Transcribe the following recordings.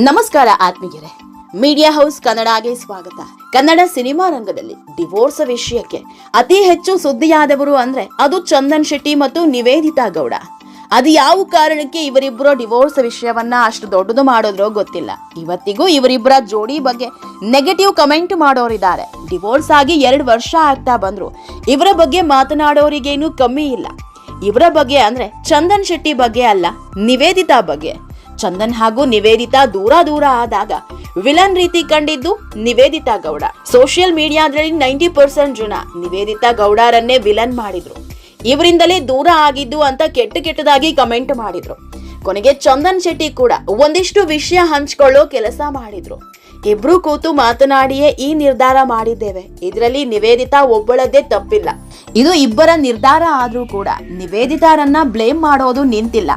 ನಮಸ್ಕಾರ ಆತ್ಮೀಯರೇ, media house ಕನ್ನಡಗೆ ಸ್ವಾಗತ. ಕನ್ನಡ ಸಿನಿಮಾ ರಂಗದಲ್ಲಿ ಡಿವೋರ್ಸ್ ವಿಷಯಕ್ಕೆ ಅತಿ ಹೆಚ್ಚು ಸುದ್ದಿಯಾದವರು ಅಂದ್ರೆ ಅದು ಚಂದನ್ ಶೆಟ್ಟಿ ಮತ್ತು ನಿವೇದಿತಾ ಗೌಡ. ಅದು ಯಾವ ಕಾರಣಕ್ಕೆ ಇವರಿಬ್ಬರ ಡಿವೋರ್ಸ್ ವಿಷಯವನ್ನ ಅಷ್ಟು ದೊಡ್ಡದು ಮಾಡೋದ್ರೋ ಗೊತ್ತಿಲ್ಲ. ಇವತ್ತಿಗೂ ಇವರಿಬ್ಬರ ಜೋಡಿ ಬಗ್ಗೆ ನೆಗೆಟಿವ್ ಕಮೆಂಟ್ ಮಾಡೋರಿದ್ದಾರೆ. ಡಿವೋರ್ಸ್ ಆಗಿ 2 ವರ್ಷ ಆಗ್ತಾ ಬಂದ್ರು ಇವರ ಬಗ್ಗೆ ಮಾತನಾಡೋರಿಗೇನು ಕಮ್ಮಿ ಇಲ್ಲ. ಇವರ ಬಗ್ಗೆ ಅಂದ್ರೆ ಚಂದನ್ ಶೆಟ್ಟಿ ಬಗ್ಗೆ ಅಲ್ಲ, ನಿವೇದಿತಾ ಬಗ್ಗೆ. ಚಂದನ್ ಹಾಗೂ ನಿವೇದಿತಾ ದೂರ ಆದಾಗ ವಿಲನ್ ರೀತಿ ಕಂಡಿದ್ದು ನಿವೇದಿತಾ ಗೌಡ. ಸೋಷಿಯಲ್ ಮೀಡಿಯಾದಲ್ಲಿ 90% ಜನ ನಿವೇದಿತಾ ಗೌಡರನ್ನೇ ವಿಲನ್ ಮಾಡಿದ್ರು. ಇವರಿಂದಲೇ ದೂರ ಆಗಿದ್ದು ಅಂತ ಕೆಟ್ಟದಾಗಿ ಕಮೆಂಟ್ ಮಾಡಿದ್ರು. ಕೊನೆಗೆ ಚಂದನ್ ಶೆಟ್ಟಿ ಕೂಡ ಒಂದಿಷ್ಟು ವಿಷಯ ಹಂಚಿಕೊಳ್ಳೋ ಕೆಲಸ ಮಾಡಿದ್ರು. ಇಬ್ರು ಕೂತು ಮಾತನಾಡಿಯೇ ಈ ನಿರ್ಧಾರ ಮಾಡಿದ್ದೇವೆ. ಇದರಲ್ಲಿ ನಿವೇದಿತಾ ಒಬ್ಬಳದ್ದೇ ತಪ್ಪಿಲ್ಲ. ಇದು ಇಬ್ಬರ ನಿರ್ಧಾರ ಆದ್ರೂ ಕೂಡ ನಿವೇದಿತಾರನ್ನ ಬ್ಲೇಮ್ ಮಾಡೋದು ನಿಂತಿಲ್ಲ.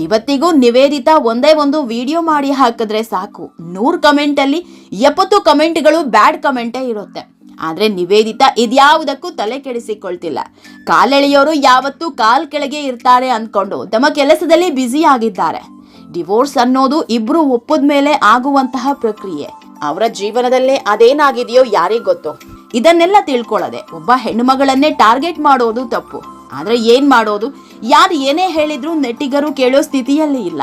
ಇವತ್ತಿಗೂ ನಿವೇದಿತಾ ಒಂದೇ ಒಂದು ವಿಡಿಯೋ ಮಾಡಿ ಹಾಕಿದ್ರೆ ಸಾಕು, 100 ಕಮೆಂಟ್ ಅಲ್ಲಿ 70 ಕಮೆಂಟ್ಗಳು ಬ್ಯಾಡ್ ಕಮೆಂಟೇ ಇರುತ್ತೆ. ಆದ್ರೆ ನಿವೇದಿತಾ ಇದ್ಯಾವುದಕ್ಕೂ ತಲೆ ಕೆಡಿಸಿಕೊಳ್ತಿಲ್ಲ. ಕಾಲೆಳೆಯೋರು ಯಾವತ್ತೂ ಕಾಲ್ ಕೆಳಗೆ ಇರ್ತಾರೆ ಅಂದ್ಕೊಂಡು ತಮ್ಮ ಕೆಲಸದಲ್ಲಿ ಬ್ಯುಸಿ ಆಗಿದ್ದಾರೆ. ಡಿವೋರ್ಸ್ ಅನ್ನೋದು ಇಬ್ರು ಒಪ್ಪದ ಮೇಲೆ ಆಗುವಂತಹ ಪ್ರಕ್ರಿಯೆ. ಅವರ ಜೀವನದಲ್ಲೇ ಅದೇನಾಗಿದೆಯೋ ಯಾರಿಗ್ ಗೊತ್ತು. ಇದನ್ನೆಲ್ಲ ತಿಳ್ಕೊಳ್ಳದೆ ಒಬ್ಬ ಹೆಣ್ಣುಮಗಳನ್ನೇ ಟಾರ್ಗೆಟ್ ಮಾಡೋದು ತಪ್ಪು. ಆದ್ರೆ ಏನ್ ಮಾಡೋದು, ಯಾರು ಏನೇ ಹೇಳಿದ್ರು ನೆಟ್ಟಿಗರು ಕೇಳೋ ಸ್ಥಿತಿಯಲ್ಲಿ ಇಲ್ಲ.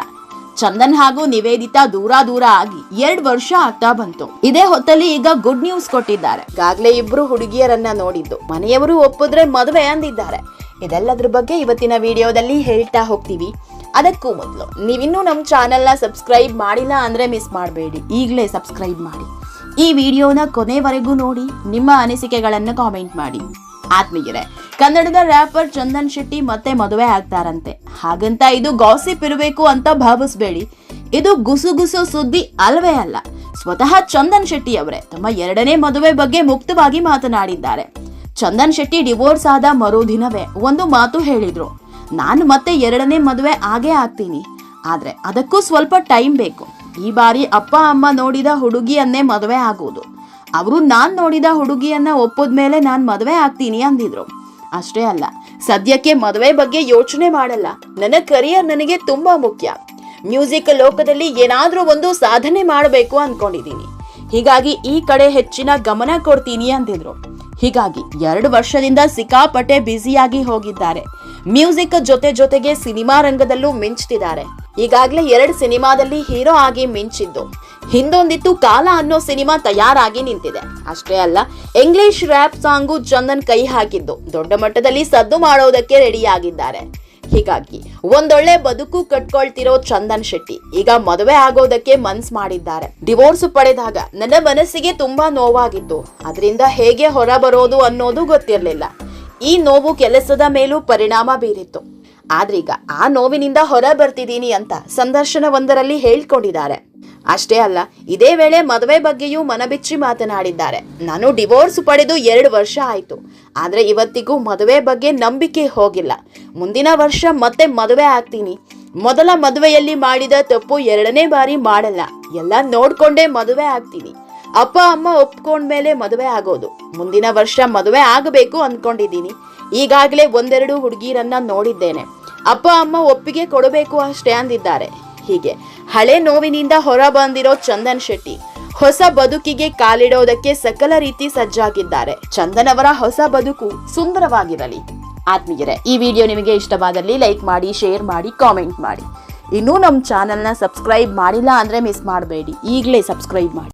ಚಂದನ್ ಹಾಗೂ ನಿವೇದಿತಾ ದೂರ ಆಗಿ 2 ವರ್ಷ ಆಗ್ತಾ ಬಂತು. ಇದೇ ಹೊತ್ತಲ್ಲಿ ಈಗ ಗುಡ್ ನ್ಯೂಸ್ ಕೊಟ್ಟಿದ್ದಾರೆ. ಈಗಾಗಲೇ ಇಬ್ರು ಹುಡುಗಿಯರನ್ನ ನೋಡಿದ್ದು, ಮನೆಯವರು ಒಪ್ಪಿದ್ರೆ ಮದುವೆ ಅಂದಿದ್ದಾರೆ. ಇದೆಲ್ಲದ್ರ ಬಗ್ಗೆ ಇವತ್ತಿನ ವಿಡಿಯೋದಲ್ಲಿ ಹೇಳ್ತಾ ಹೋಗ್ತೀವಿ. ಅದಕ್ಕೂ ಮೊದಲು ನೀವಿನ್ನೂ ನಮ್ಮ ಚಾನೆಲ್ನ ಸಬ್ಸ್ಕ್ರೈಬ್ ಮಾಡಿಲ್ಲ ಅಂದ್ರೆ ಮಿಸ್ ಮಾಡಬೇಡಿ, ಈಗಲೇ ಸಬ್ಸ್ಕ್ರೈಬ್ ಮಾಡಿ. ಈ ವಿಡಿಯೋನ ಕೊನೆವರೆಗೂ ನೋಡಿ, ನಿಮ್ಮ ಅನಿಸಿಕೆಗಳನ್ನು ಕಾಮೆಂಟ್ ಮಾಡಿ. ಆತ್ಮೀಯರೇ, ಕನ್ನಡದ ರ್ಯಾಪರ್ ಚಂದನ್ ಶೆಟ್ಟಿ ಮತ್ತೆ ಮದುವೆ ಆಗ್ತಾರಂತೆ. ಹಾಗಂತ ಇದು ಗಾಸಿಪ್ ಇರಬೇಕು ಅಂತ ಭಾವಿಸ್ಬೇಡಿ. ಇದು ಗುಸುಗುಸು ಸುದ್ದಿ ಅಲ್ವೇ ಅಲ್ಲ. ಸ್ವತಃ ಚಂದನ್ ಶೆಟ್ಟಿ ಅವರೇ ತಮ್ಮ 2ನೇ ಮದುವೆ ಬಗ್ಗೆ ಮುಕ್ತವಾಗಿ ಮಾತನಾಡಿದ್ದಾರೆ. ಚಂದನ್ ಶೆಟ್ಟಿ ಡಿವೋರ್ಸ್ ಆದ ಮರುದಿನವೇ ಒಂದು ಮಾತು ಹೇಳಿದ್ರು, ನಾನು ಮತ್ತೆ 2ನೇ ಮದುವೆ ಆಗೇ ಆಗ್ತೀನಿ, ಆದ್ರೆ ಅದಕ್ಕೂ ಸ್ವಲ್ಪ ಟೈಮ್ ಬೇಕು. ಈ ಬಾರಿ ಅಪ್ಪ ಅಮ್ಮ ನೋಡಿದ ಹುಡುಗಿಯನ್ನೇ ಮದುವೆ ಆಗೋದು. ಅವರು ನಾನ್ ನೋಡಿದ ಹುಡುಗಿಯನ್ನ ಒಪ್ಪದ್ಮೇಲೆ ನಾನ್ ಮದುವೆ ಆಗ್ತೀನಿ ಅಂದಿದ್ರು. ಅಷ್ಟೇ ಅಲ್ಲ, ಸದ್ಯಕ್ಕೆ ಮದುವೆ ಬಗ್ಗೆ ಯೋಚನೆ ಮಾಡಲ್ಲ. ನನ್ನ ಕರಿಯರ್ ನನಗೆ ತುಂಬಾ ಮುಖ್ಯ. ಮ್ಯೂಸಿಕ್ ಲೋಕದಲ್ಲಿ ಏನಾದ್ರೂ ಒಂದು ಸಾಧನೆ ಮಾಡಬೇಕು ಅನ್ಕೊಂಡಿದೀನಿ. ಹೀಗಾಗಿ ಈ ಕಡೆ ಹೆಚ್ಚಿನ ಗಮನ ಕೊಡ್ತೀನಿ ಅಂದಿದ್ರು. ಹೀಗಾಗಿ 2 ವರ್ಷದಿಂದ ಸಿಕ್ಕಾಪಟ್ಟೆ ಬ್ಯುಸಿಯಾಗಿ ಹೋಗಿದ್ದಾರೆ. ಮ್ಯೂಸಿಕ್ ಜೊತೆಗೆ ಸಿನಿಮಾ ರಂಗದಲ್ಲೂ ಮಿಂಚ್ತಿದ್ದಾರೆ. ಈಗಾಗಲೇ 2 ಸಿನಿಮಾದಲ್ಲಿ ಹೀರೋ ಆಗಿ ಮಿಂಚಿದ್ದು. ಹಿಂದೊಂದಿತ್ತು ಕಾಲ ಅನ್ನೋ ಸಿನಿಮಾ ತಯಾರಾಗಿ ನಿಂತಿದೆ. ಅಷ್ಟೇ ಅಲ್ಲ, ಇಂಗ್ಲಿಷ್ ರ್ಯಾಪ್ ಸಾಂಗು ಚಂದನ್ ಕೈ ಹಾಕಿದ್ದು ದೊಡ್ಡ ಮಟ್ಟದಲ್ಲಿ ಸದ್ದು ಮಾಡೋದಕ್ಕೆ ರೆಡಿ ಆಗಿದ್ದಾರೆ. ಹೀಗಾಗಿ ಒಂದೊಳ್ಳೆ ಬದುಕು ಕಟ್ಕೊಳ್ತಿರೋ ಚಂದನ್ ಶೆಟ್ಟಿ ಈಗ ಮದುವೆ ಆಗೋದಕ್ಕೆ ಮನ್ಸ್ ಮಾಡಿದ್ದಾರೆ. ಡಿವೋರ್ಸ್ ಪಡೆದಾಗ ನನ್ನ ಮನಸ್ಸಿಗೆ ತುಂಬಾ ನೋವಾಗಿತ್ತು. ಅದರಿಂದ ಹೇಗೆ ಹೊರ ಬರೋದು ಅನ್ನೋದು ಗೊತ್ತಿರಲಿಲ್ಲ. ಈ ನೋವು ಕೆಲಸದ ಮೇಲೂ ಪರಿಣಾಮ ಬೀರಿತ್ತು. ಆದ್ರೀಗ ಆ ನೋವಿನಿಂದ ಹೊರ ಬರ್ತಿದ್ದೀನಿ ಅಂತ ಸಂದರ್ಶನವೊಂದರಲ್ಲಿ ಹೇಳ್ಕೊಂಡಿದ್ದಾರೆ. ಅಷ್ಟೇ ಅಲ್ಲ, ಇದೇ ವೇಳೆ ಮದುವೆ ಬಗ್ಗೆಯೂ ಮನಬಿಚ್ಚಿ ಮಾತನಾಡಿದ್ದಾರೆ. ನಾನು ಡಿವೋರ್ಸ್ ಪಡೆದು 2 ವರ್ಷ ಆಯ್ತು, ಆದ್ರೆ ಇವತ್ತಿಗೂ ಮದುವೆ ಬಗ್ಗೆ ನಂಬಿಕೆ ಹೋಗಿಲ್ಲ. ಮುಂದಿನ ವರ್ಷ ಮತ್ತೆ ಮದುವೆ ಆಗ್ತೀನಿ. ಮೊದಲ ಮದುವೆಯಲ್ಲಿ ಮಾಡಿದ ತಪ್ಪು 2ನೇ ಬಾರಿ ಮಾಡಲ್ಲ. ಎಲ್ಲ ನೋಡ್ಕೊಂಡೇ ಮದುವೆ ಆಗ್ತೀನಿ. ಅಪ್ಪ ಅಮ್ಮ ಒಪ್ಕೊಂಡ್ಮೇಲೆ ಮದುವೆ ಆಗೋದು. ಮುಂದಿನ ವರ್ಷ ಮದುವೆ ಆಗಬೇಕು ಅನ್ಕೊಂಡಿದ್ದೀನಿ. ಈಗಾಗಲೇ 1-2 ಹುಡುಗಿರನ್ನ ನೋಡಿದ್ದೇನೆ. ಅಪ್ಪ ಅಮ್ಮ ಒಪ್ಪಿಗೆ ಕೊಡಬೇಕು ಅಷ್ಟೇ ಅಂದಿದ್ದಾರೆ. ಹೀಗೆ ಹಳೆ ನೋವಿನಿಂದ ಹೊರ ಬಂದಿರೋ ಚಂದನ್ ಶೆಟ್ಟಿ ಹೊಸ ಬದುಕಿಗೆ ಕಾಲಿಡೋದಕ್ಕೆ ಸಕಲ ರೀತಿ ಸಜ್ಜಾಗಿದ್ದಾರೆ. ಚಂದನ್ ಅವರ ಹೊಸ ಬದುಕು ಸುಂದರವಾಗಿರಲಿ. ಆತ್ಮೀಯರೇ, ಈ ವಿಡಿಯೋ ನಿಮಗೆ ಇಷ್ಟವಾದಲ್ಲಿ ಲೈಕ್ ಮಾಡಿ, ಶೇರ್ ಮಾಡಿ, ಕಾಮೆಂಟ್ ಮಾಡಿ. ಇನ್ನೂ ನಮ್ಮ ಚಾನೆಲ್ನ ಸಬ್ಸ್ಕ್ರೈಬ್ ಮಾಡಿಲ್ಲ ಅಂದ್ರೆ ಮಿಸ್ ಮಾಡಬೇಡಿ, ಈಗಲೇ ಸಬ್ಸ್ಕ್ರೈಬ್ ಮಾಡಿ.